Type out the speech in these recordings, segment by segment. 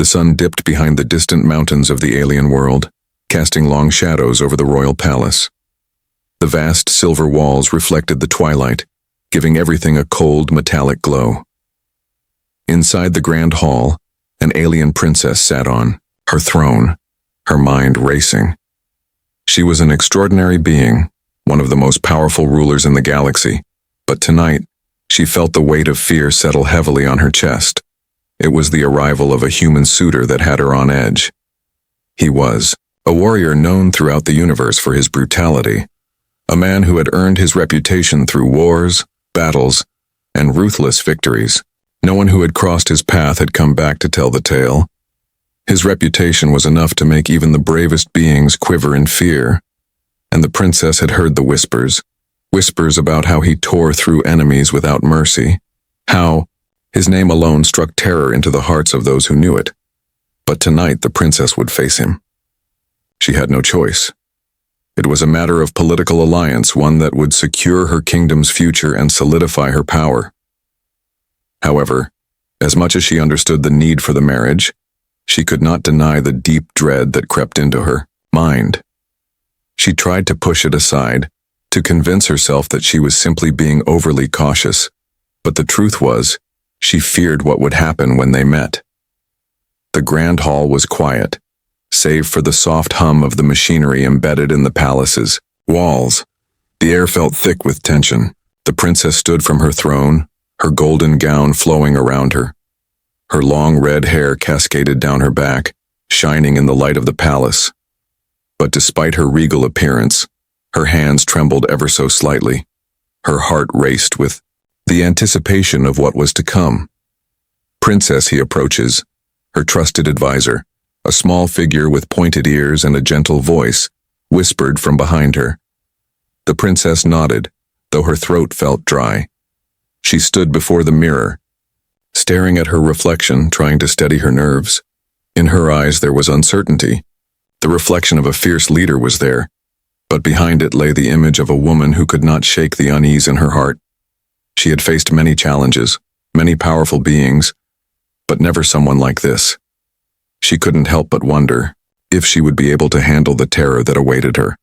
The sun dipped behind the distant mountains of the alien world, casting long shadows over the royal palace. The vast silver walls reflected the twilight, giving everything a cold, metallic glow. Inside the grand hall, an alien princess sat on her throne, her mind racing. She was an extraordinary being, one of the most powerful rulers in the galaxy, but tonight, she felt the weight of fear settle heavily on her chest. It was the arrival of a human suitor that had her on edge. He was a warrior known throughout the universe for his brutality, a man who had earned his reputation through wars, battles, and ruthless victories. No one who had crossed his path had come back to tell the tale. His reputation was enough to make even the bravest beings quiver in fear, and the princess had heard the whispers about how he tore through enemies without mercy, how his name alone struck terror into the hearts of those who knew it. But tonight the princess would face him. She had no choice. It was a matter of political alliance, one that would secure her kingdom's future and solidify her power. However, as much as she understood the need for the marriage, she could not deny the deep dread that crept into her mind. She tried to push it aside, to convince herself that she was simply being overly cautious, but the truth was, she feared what would happen when they met. The grand hall was quiet, save for the soft hum of the machinery embedded in the palace's walls. The air felt thick with tension. The princess stood from her throne, her golden gown flowing around her. Her long red hair cascaded down her back, shining in the light of the palace. But despite her regal appearance, her hands trembled ever so slightly. Her heart raced with the anticipation of what was to come. Princess, he approaches, her trusted advisor, a small figure with pointed ears and a gentle voice, whispered from behind her. The princess nodded, though her throat felt dry. She stood before the mirror, staring at her reflection, trying to steady her nerves. In her eyes there was uncertainty. The reflection of a fierce leader was there, but behind it lay the image of a woman who could not shake the unease in her heart. She had faced many challenges, many powerful beings, but never someone like this. She couldn't help but wonder if she would be able to handle the terror that awaited her.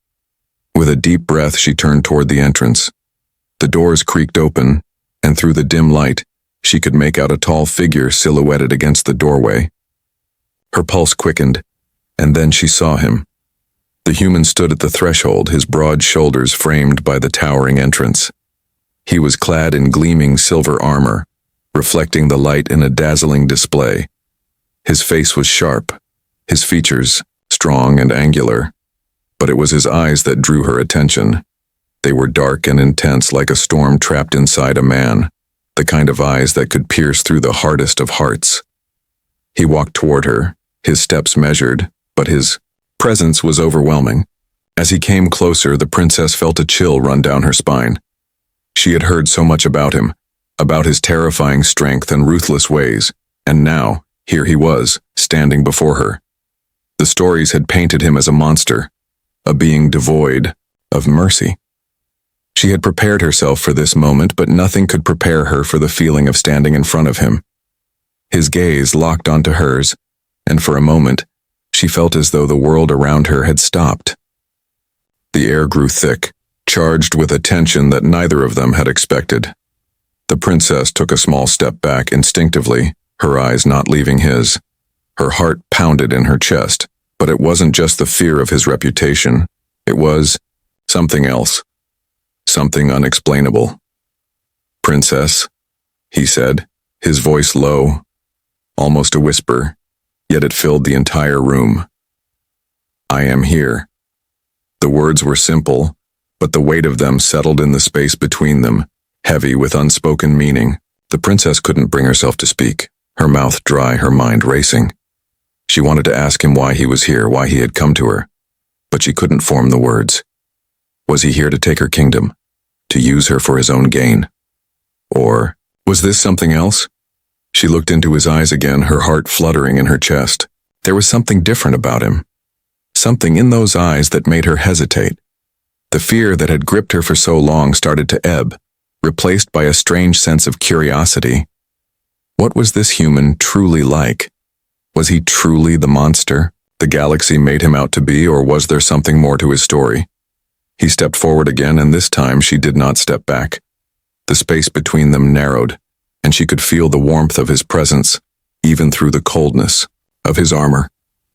With a deep breath, she turned toward the entrance. The doors creaked open, and through the dim light, she could make out a tall figure silhouetted against the doorway. Her pulse quickened, and then she saw him. The human stood at the threshold, his broad shoulders framed by the towering entrance. He was clad in gleaming silver armor, reflecting the light in a dazzling display. His face was sharp, his features strong and angular, but it was his eyes that drew her attention. They were dark and intense, like a storm trapped inside a man, the kind of eyes that could pierce through the hardest of hearts. He walked toward her, his steps measured, but his presence was overwhelming. As he came closer, the princess felt a chill run down her spine. She had heard so much about him, about his terrifying strength and ruthless ways, and now, here he was, standing before her. The stories had painted him as a monster, a being devoid of mercy. She had prepared herself for this moment, but nothing could prepare her for the feeling of standing in front of him. His gaze locked onto hers, and for a moment, she felt as though the world around her had stopped. The air grew thick, charged with a tension that neither of them had expected. The princess took a small step back instinctively, her eyes not leaving his. Her heart pounded in her chest, but it wasn't just the fear of his reputation. It was something else, something unexplainable. "Princess," he said, his voice low, almost a whisper, yet it filled the entire room. "I am here." The words were simple, but the weight of them settled in the space between them, heavy with unspoken meaning. The princess couldn't bring herself to speak, her mouth dry, her mind racing. She wanted to ask him why he was here, why he had come to her, but she couldn't form the words. Was he here to take her kingdom, to use her for his own gain? Or was this something else? She looked into his eyes again, her heart fluttering in her chest. There was something different about him, something in those eyes that made her hesitate. The fear that had gripped her for so long started to ebb, replaced by a strange sense of curiosity. What was this human truly like? Was he truly the monster the galaxy made him out to be, or was there something more to his story? He stepped forward again, and this time she did not step back. The space between them narrowed, and she could feel the warmth of his presence, even through the coldness of his armor.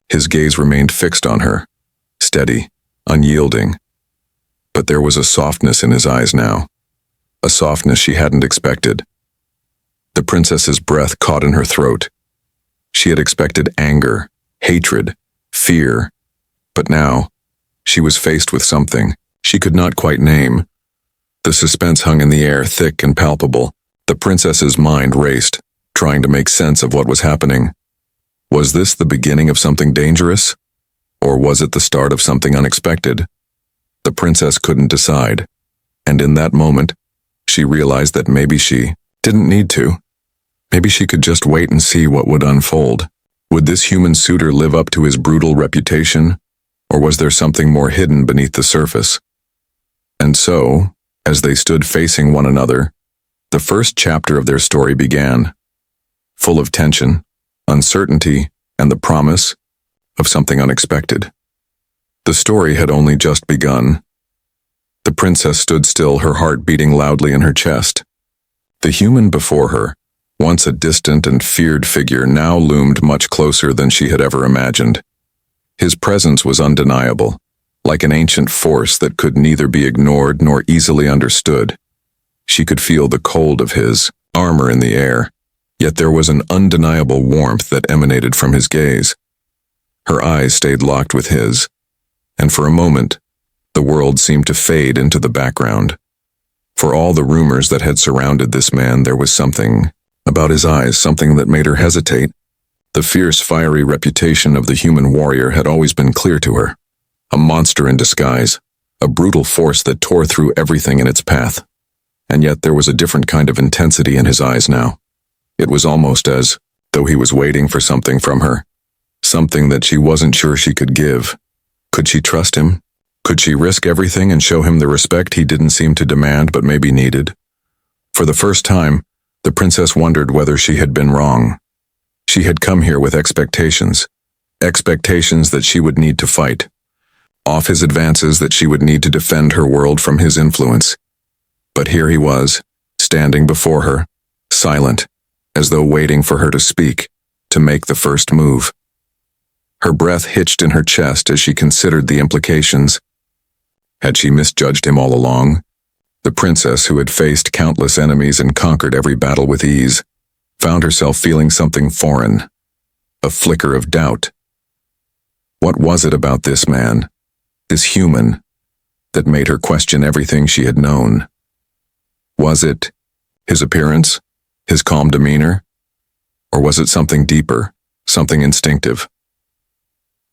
His gaze remained fixed on her, steady, unyielding. But there was a softness in his eyes now, a softness she hadn't expected. The princess's breath caught in her throat. She had expected anger, hatred, fear, but now she was faced with something she could not quite name. The suspense hung in the air, thick and palpable. The princess's mind raced, trying to make sense of what was happening. Was this the beginning of something dangerous? Or was it the start of something unexpected? The princess couldn't decide, and in that moment, she realized that maybe she didn't need to. Maybe she could just wait and see what would unfold. Would this human suitor live up to his brutal reputation, or was there something more hidden beneath the surface? And so, as they stood facing one another, the first chapter of their story began, full of tension, uncertainty, and the promise of something unexpected. The story had only just begun. The princess stood still, her heart beating loudly in her chest. The human before her, once a distant and feared figure, now loomed much closer than she had ever imagined. His presence was undeniable, like an ancient force that could neither be ignored nor easily understood. She could feel the cold of his armor in the air, yet there was an undeniable warmth that emanated from his gaze. Her eyes stayed locked with his, and for a moment, the world seemed to fade into the background. For all the rumors that had surrounded this man, there was something about his eyes, something that made her hesitate. The fierce, fiery reputation of the human warrior had always been clear to her. A monster in disguise, a brutal force that tore through everything in its path. And yet there was a different kind of intensity in his eyes now. It was almost as though he was waiting for something from her, something that she wasn't sure she could give. Could she trust him? Could she risk everything and show him the respect he didn't seem to demand but maybe needed? For the first time, the princess wondered whether she had been wrong. She had come here with expectations that she would need to fight, off his advances, that she would need to defend her world from his influence. But here he was, standing before her, silent, as though waiting for her to speak, to make the first move. Her breath hitched in her chest as she considered the implications. Had she misjudged him all along? The princess, who had faced countless enemies and conquered every battle with ease, found herself feeling something foreign, a flicker of doubt. What was it about this man, this human, that made her question everything she had known? Was it his appearance, his calm demeanor, or was it something deeper, something instinctive?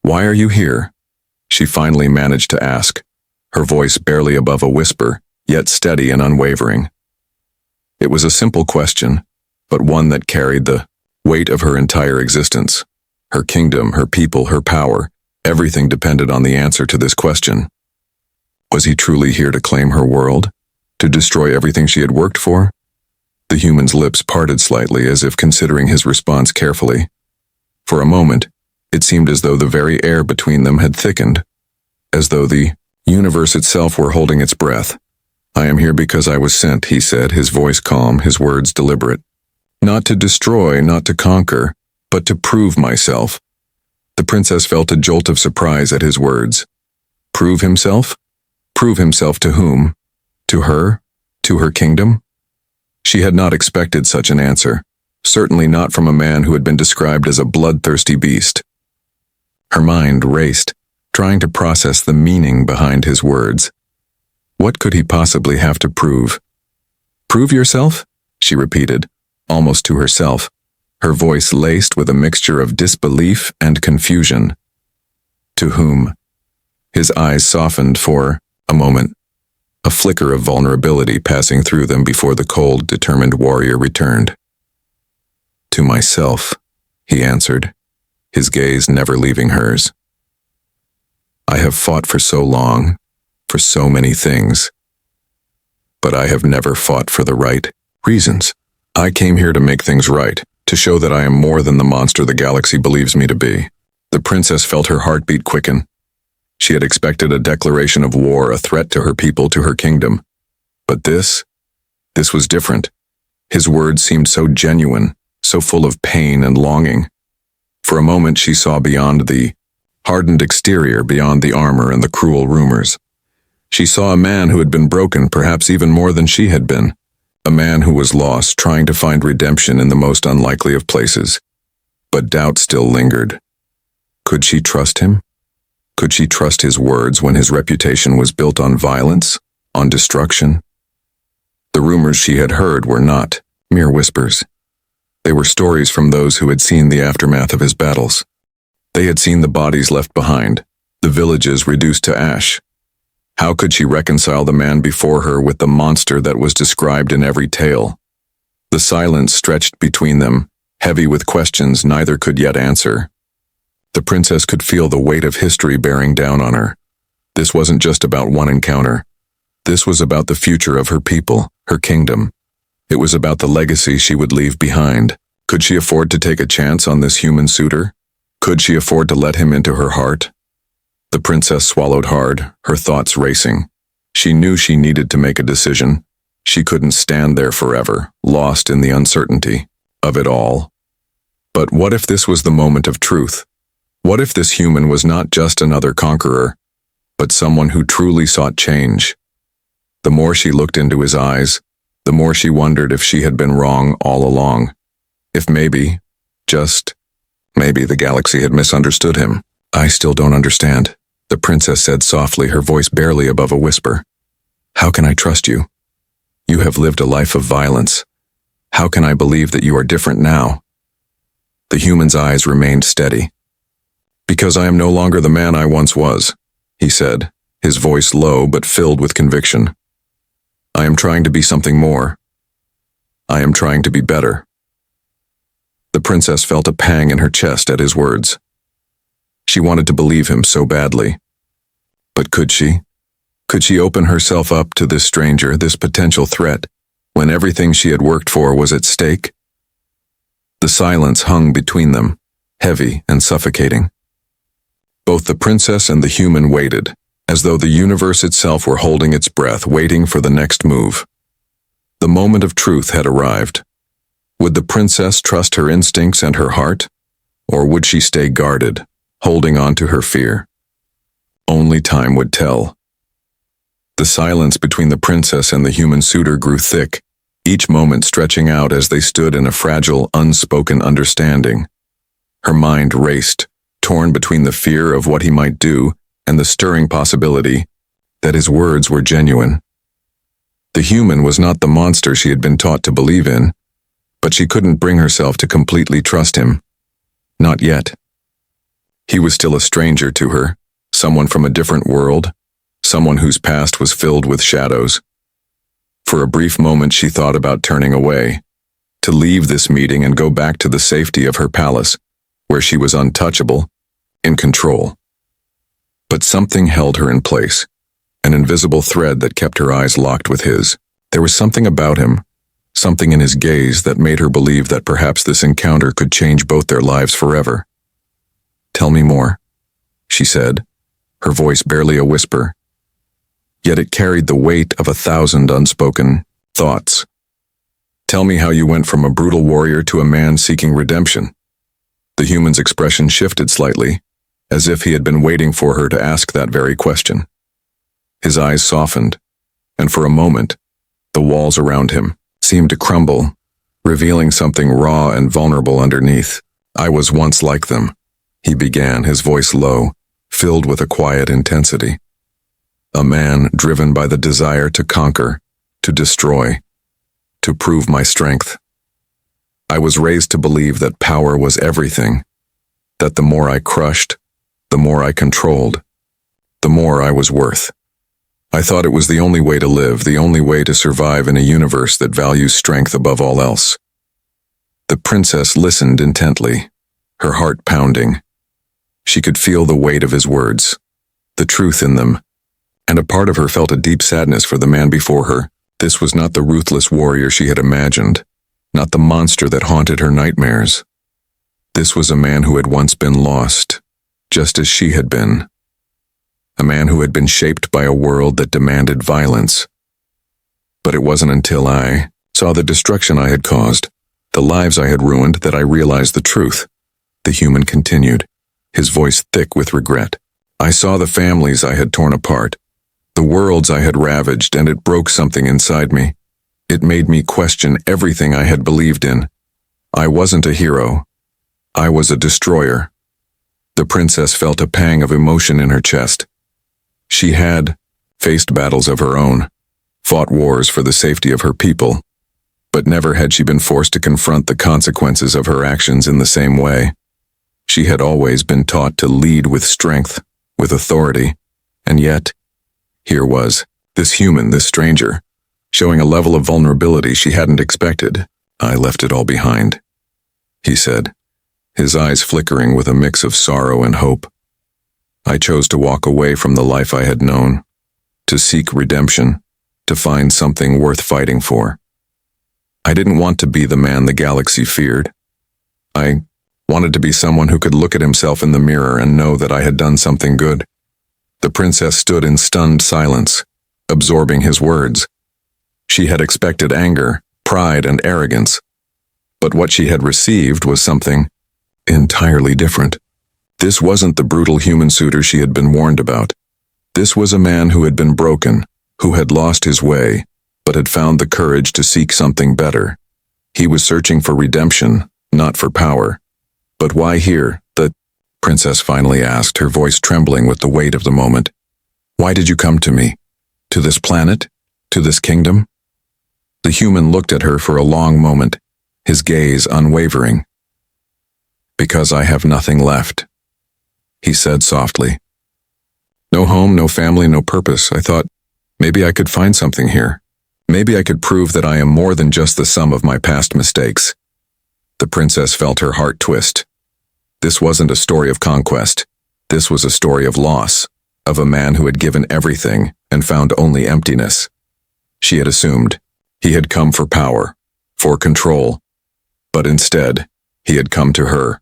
"Why are you here?" she finally managed to ask, her voice barely above a whisper, yet steady and unwavering. It was a simple question, but one that carried the weight of her entire existence. Her kingdom, her people, her power, everything depended on the answer to this question. Was he truly here to claim her world? To destroy everything she had worked for? The human's lips parted slightly, as if considering his response carefully. For a moment, it seemed as though the very air between them had thickened, as though the universe itself were holding its breath. "I am here because I was sent," he said, his voice calm, his words deliberate. "Not to destroy, not to conquer, but to prove myself." The princess felt a jolt of surprise at his words. Prove himself? Prove himself to whom? To her? To her kingdom? She had not expected such an answer, certainly not from a man who had been described as a bloodthirsty beast. Her mind raced, trying to process the meaning behind his words. What could he possibly have to prove? "Prove yourself?" she repeated, almost to herself, her voice laced with a mixture of disbelief and confusion. To whom? His eyes softened for a moment, a flicker of vulnerability passing through them before the cold, determined warrior returned. "To myself," he answered, his gaze never leaving hers. "I have fought for so long, for so many things, but I have never fought for the right reasons. I came here to make things right, to show that I am more than the monster the galaxy believes me to be. The princess felt her heartbeat quicken. She had expected a declaration of war, a threat to her people, to her kingdom. But this was different. His words seemed so genuine, so full of pain and longing. For a moment she saw beyond the hardened exterior, beyond the armor and the cruel rumors. She saw a man who had been broken, perhaps even more than she had been. A man who was lost, trying to find redemption in the most unlikely of places. But doubt still lingered. Could she trust him? Could she trust his words when his reputation was built on violence, on destruction? The rumors she had heard were not mere whispers. They were stories from those who had seen the aftermath of his battles. They had seen the bodies left behind, the villages reduced to ash. How could she reconcile the man before her with the monster that was described in every tale? The silence stretched between them, heavy with questions neither could yet answer. The princess could feel the weight of history bearing down on her. This wasn't just about one encounter. This was about the future of her people, her kingdom. It was about the legacy she would leave behind. Could she afford to take a chance on this human suitor? Could she afford to let him into her heart? The princess swallowed hard, her thoughts racing. She knew she needed to make a decision. She couldn't stand there forever, lost in the uncertainty of it all. But what if this was the moment of truth? What if this human was not just another conqueror, but someone who truly sought change? The more she looked into his eyes, the more she wondered if she had been wrong all along. If maybe, just maybe, the galaxy had misunderstood him. I still don't understand, the princess said softly, her voice barely above a whisper. How can I trust you? You have lived a life of violence. How can I believe that you are different now? The human's eyes remained steady. Because I am no longer the man I once was, he said, his voice low but filled with conviction. I am trying to be something more. I am trying to be better. The princess felt a pang in her chest at his words. She wanted to believe him so badly. But could she? Could she open herself up to this stranger, this potential threat, when everything she had worked for was at stake? The silence hung between them, heavy and suffocating. Both the princess and the human waited, as though the universe itself were holding its breath, waiting for the next move. The moment of truth had arrived. Would the princess trust her instincts and her heart, or would she stay guarded, holding on to her fear? Only time would tell. The silence between the princess and the human suitor grew thick, each moment stretching out as they stood in a fragile, unspoken understanding. Her mind raced, torn between the fear of what he might do and the stirring possibility that his words were genuine. The human was not the monster she had been taught to believe in, but she couldn't bring herself to completely trust him. Not yet. He was still a stranger to her, someone from a different world, someone whose past was filled with shadows. For a brief moment she thought about turning away, to leave this meeting and go back to the safety of her palace, where she was untouchable, in control. But something held her in place, an invisible thread that kept her eyes locked with his. There was something about him, something in his gaze that made her believe that perhaps this encounter could change both their lives forever. Tell me more, she said, her voice barely a whisper. Yet it carried the weight of 1,000 unspoken thoughts. Tell me how you went from a brutal warrior to a man seeking redemption. The human's expression shifted slightly, as if he had been waiting for her to ask that very question. His eyes softened, and for a moment, the walls around him seemed to crumble, revealing something raw and vulnerable underneath. I was once like them, he began, his voice low, filled with a quiet intensity. A man driven by the desire to conquer, to destroy, to prove my strength. I was raised to believe that power was everything, that the more I crushed, the more I controlled, the more I was worth. I thought it was the only way to live, the only way to survive in a universe that values strength above all else. The princess listened intently, her heart pounding. She could feel the weight of his words, the truth in them, and a part of her felt a deep sadness for the man before her. This was not the ruthless warrior she had imagined. not the monster that haunted her nightmares. This was a man who had once been lost, just as she had been. A man who had been shaped by a world that demanded violence. But it wasn't until I saw the destruction I had caused, the lives I had ruined, that I realized the truth. The human continued, his voice thick with regret. I saw the families I had torn apart, the worlds I had ravaged, and it broke something inside me. It made me question everything I had believed in. I wasn't a hero. I was a destroyer. The princess felt a pang of emotion in her chest. She had faced battles of her own, fought wars for the safety of her people, but never had she been forced to confront the consequences of her actions in the same way. She had always been taught to lead with strength, with authority, and yet, here was this human, this stranger, showing a level of vulnerability she hadn't expected. I left it all behind, he said, his eyes flickering with a mix of sorrow and hope. I chose to walk away from the life I had known, to seek redemption, to find something worth fighting for. I didn't want to be the man the galaxy feared. I wanted to be someone who could look at himself in the mirror and know that I had done something good. The princess stood in stunned silence, absorbing his words. She had expected anger, pride, and arrogance, but what she had received was something entirely different. This wasn't the brutal human suitor she had been warned about. This was a man who had been broken, who had lost his way, but had found the courage to seek something better. He was searching for redemption, not for power. But why here? The princess finally asked, her voice trembling with the weight of the moment. Why did you come to me? To this planet? To this kingdom? The human looked at her for a long moment, his gaze unwavering. Because I have nothing left, he said softly. No home, no family, no purpose. I thought, maybe I could find something here. Maybe I could prove that I am more than just the sum of my past mistakes. The princess felt her heart twist. This wasn't a story of conquest. This was a story of loss, of a man who had given everything and found only emptiness. She had assumed he had come for power, for control, but instead, he had come to her,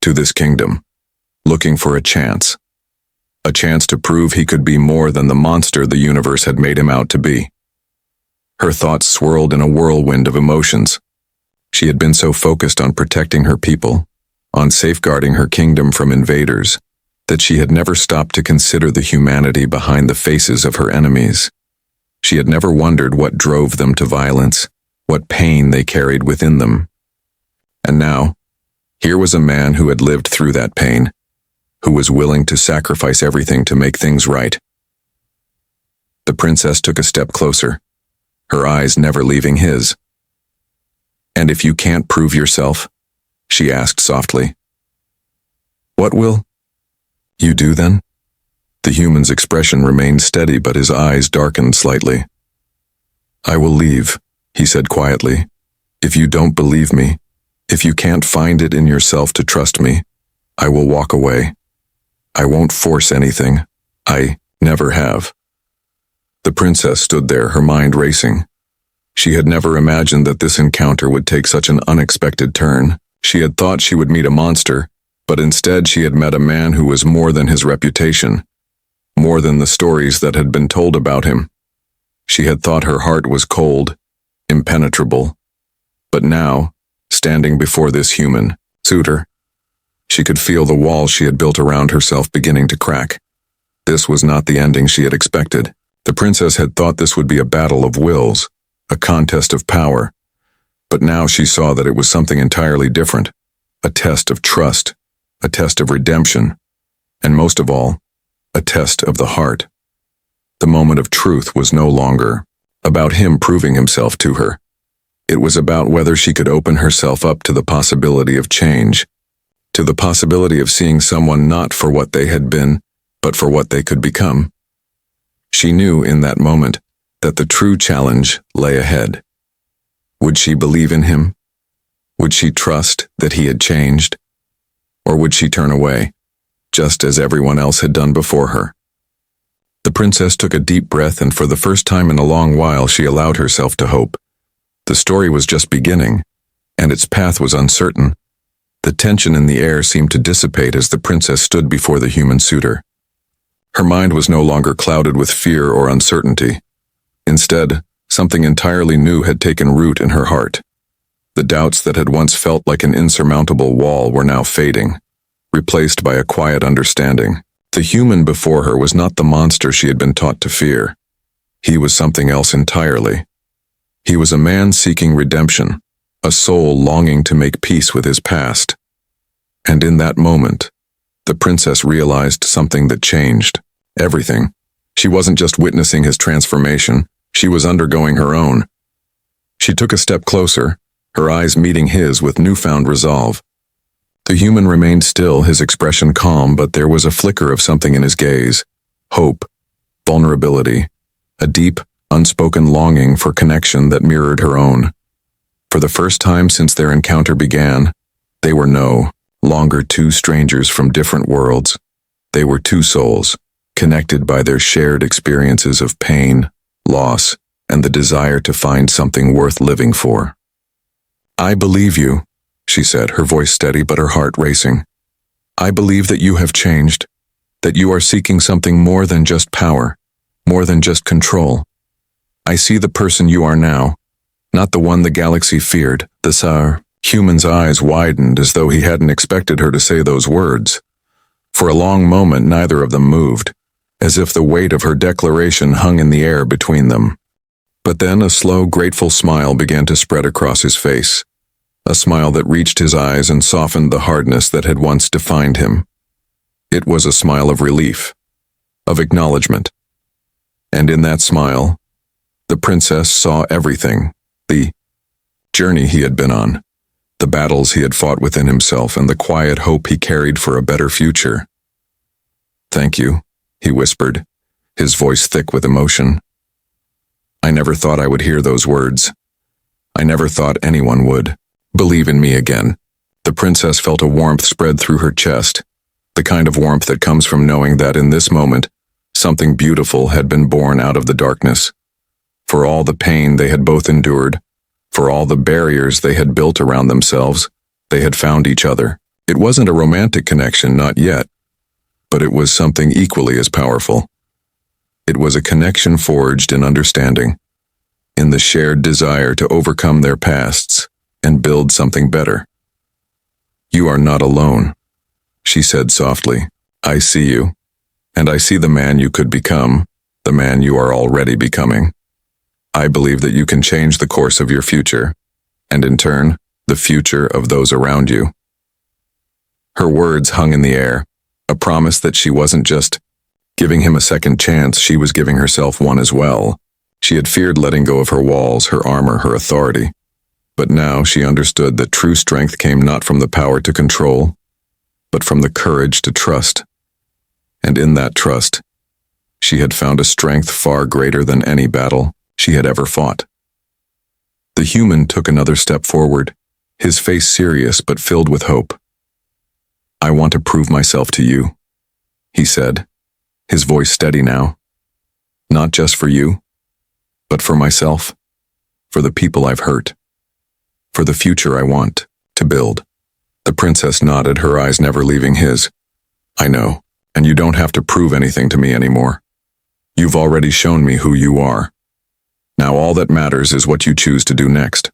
to this kingdom, looking for a chance to prove he could be more than the monster the universe had made him out to be. Her thoughts swirled in a whirlwind of emotions. She had been so focused on protecting her people, on safeguarding her kingdom from invaders, that she had never stopped to consider the humanity behind the faces of her enemies. She had never wondered what drove them to violence, what pain they carried within them. And now, here was a man who had lived through that pain, who was willing to sacrifice everything to make things right. The princess took a step closer, her eyes never leaving his. And if you can't prove yourself, she asked softly, what will you do then? The human's expression remained steady, but his eyes darkened slightly. I will leave, he said quietly. If you don't believe me, if you can't find it in yourself to trust me, I will walk away. I won't force anything. I never have. The princess stood there, her mind racing. She had never imagined that this encounter would take such an unexpected turn. She had thought she would meet a monster, but instead she had met a man who was more than his reputation, more than the stories that had been told about him. She had thought her heart was cold, impenetrable, but now, standing before this human, Suitor, she could feel the walls she had built around herself beginning to crack. This was not the ending she had expected. The princess had thought this would be a battle of wills, a contest of power, but now she saw that it was something entirely different, a test of trust, a test of redemption, and most of all, a test of the heart. The moment of truth was no longer about him proving himself to her. It was about whether she could open herself up to the possibility of change, to the possibility of seeing someone not for what they had been, but for what they could become. She knew in that moment that the true challenge lay ahead. Would she believe in him? Would she trust that he had changed? Or would she turn away, just as everyone else had done before her? The princess took a deep breath, and for the first time in a long while she allowed herself to hope. The story was just beginning, and its path was uncertain. The tension in the air seemed to dissipate as the princess stood before the human suitor. Her mind was no longer clouded with fear or uncertainty. Instead, something entirely new had taken root in her heart. The doubts that had once felt like an insurmountable wall were now fading, replaced by a quiet understanding. The human before her was not the monster she had been taught to fear. He was something else entirely. He was a man seeking redemption, a soul longing to make peace with his past. And in that moment, the princess realized something that changed everything. She wasn't just witnessing his transformation, she was undergoing her own. She took a step closer, her eyes meeting his with newfound resolve. The human remained still, his expression calm, but there was a flicker of something in his gaze. Hope, vulnerability, a deep, unspoken longing for connection that mirrored her own. For the first time since their encounter began, they were no longer two strangers from different worlds. They were two souls, connected by their shared experiences of pain, loss, and the desire to find something worth living for. "I believe you," she said, her voice steady but her heart racing. "I believe that you have changed, that you are seeking something more than just power, more than just control. I see the person you are now, not the one the galaxy feared." The human's eyes widened as though he hadn't expected her to say those words. For a long moment, neither of them moved, as if the weight of her declaration hung in the air between them. But then a slow, grateful smile began to spread across his face, a smile that reached his eyes and softened the hardness that had once defined him. It was a smile of relief, of acknowledgement. And in that smile, the princess saw everything, the journey he had been on, the battles he had fought within himself, and the quiet hope he carried for a better future. "Thank you," he whispered, his voice thick with emotion. "I never thought I would hear those words. I never thought anyone would believe in me again." The princess felt a warmth spread through her chest, the kind of warmth that comes from knowing that in this moment, something beautiful had been born out of the darkness. For all the pain they had both endured, for all the barriers they had built around themselves, they had found each other. It wasn't a romantic connection, not yet, but it was something equally as powerful. It was a connection forged in understanding, in the shared desire to overcome their pasts and build something better. "You are not alone," she said softly. "I see you, and I see the man you could become, the man you are already becoming. I believe that you can change the course of your future, and in turn, the future of those around you." Her words hung in the air, a promise that she wasn't just giving him a second chance, she was giving herself one as well. She had feared letting go of her walls, her armor, her authority. But now she understood that true strength came not from the power to control, but from the courage to trust. And in that trust, she had found a strength far greater than any battle she had ever fought. The human took another step forward, his face serious but filled with hope. "I want to prove myself to you," he said, his voice steady now. "Not just for you, but for myself, for the people I've hurt, for the future I want to build." The princess nodded, her eyes never leaving his. "I know, and you don't have to prove anything to me anymore. You've already shown me who you are. Now all that matters is what you choose to do next."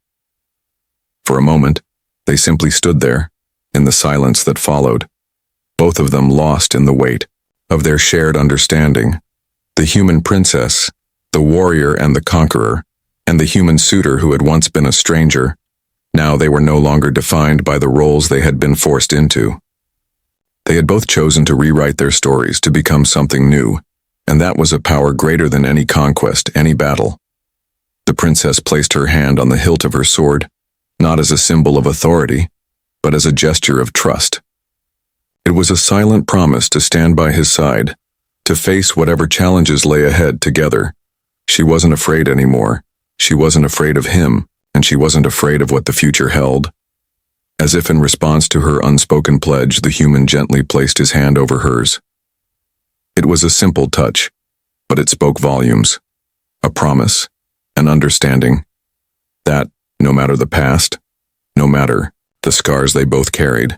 For a moment, they simply stood there, in the silence that followed, both of them lost in the weight of their shared understanding. The human princess, the warrior and the conqueror, and the human suitor who had once been a stranger. Now they were no longer defined by the roles they had been forced into. They had both chosen to rewrite their stories, to become something new, and that was a power greater than any conquest, any battle. The princess placed her hand on the hilt of her sword, not as a symbol of authority, but as a gesture of trust. It was a silent promise to stand by his side, to face whatever challenges lay ahead together. She wasn't afraid anymore. She wasn't afraid of him, and she wasn't afraid of what the future held. As if in response to her unspoken pledge, the human gently placed his hand over hers. It was a simple touch, but it spoke volumes. A promise, an understanding, that, no matter the past, No matter the scars they both carried,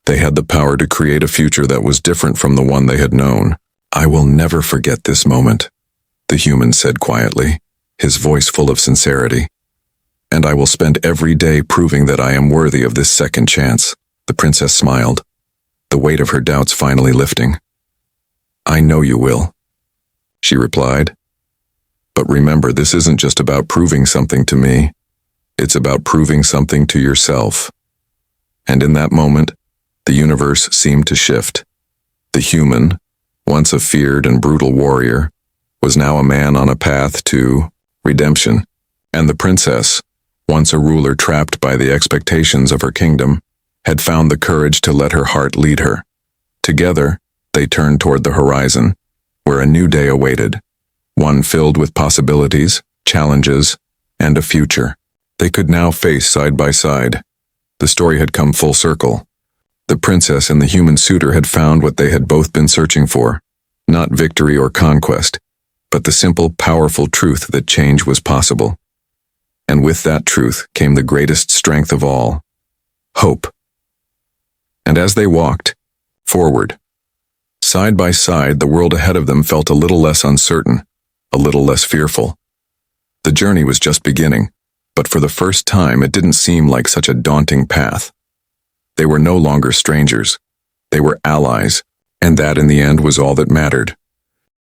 they had the power to create a future that was different from the one they had known. "I will never forget this moment," the human said quietly, his voice full of sincerity. "And I will spend every day proving that I am worthy of this second chance." The princess smiled, the weight of her doubts finally lifting. "I know you will," she replied. "But remember, this isn't just about proving something to me. It's about proving something to yourself." And in that moment, the universe seemed to shift. The human, once a feared and brutal warrior, was now a man on a path to redemption. And the princess, once a ruler trapped by the expectations of her kingdom, had found the courage to let her heart lead her. Together, they turned toward the horizon, where a new day awaited, one filled with possibilities, challenges, and a future they could now face side by side. The story had come full circle. The princess and the human suitor had found what they had both been searching for, not victory or conquest, but the simple, powerful truth that change was possible. And with that truth came the greatest strength of all, hope. And as they walked forward, side by side, the world ahead of them felt a little less uncertain, a little less fearful. The journey was just beginning, but for the first time it didn't seem like such a daunting path. They were no longer strangers. They were allies, and that in the end was all that mattered.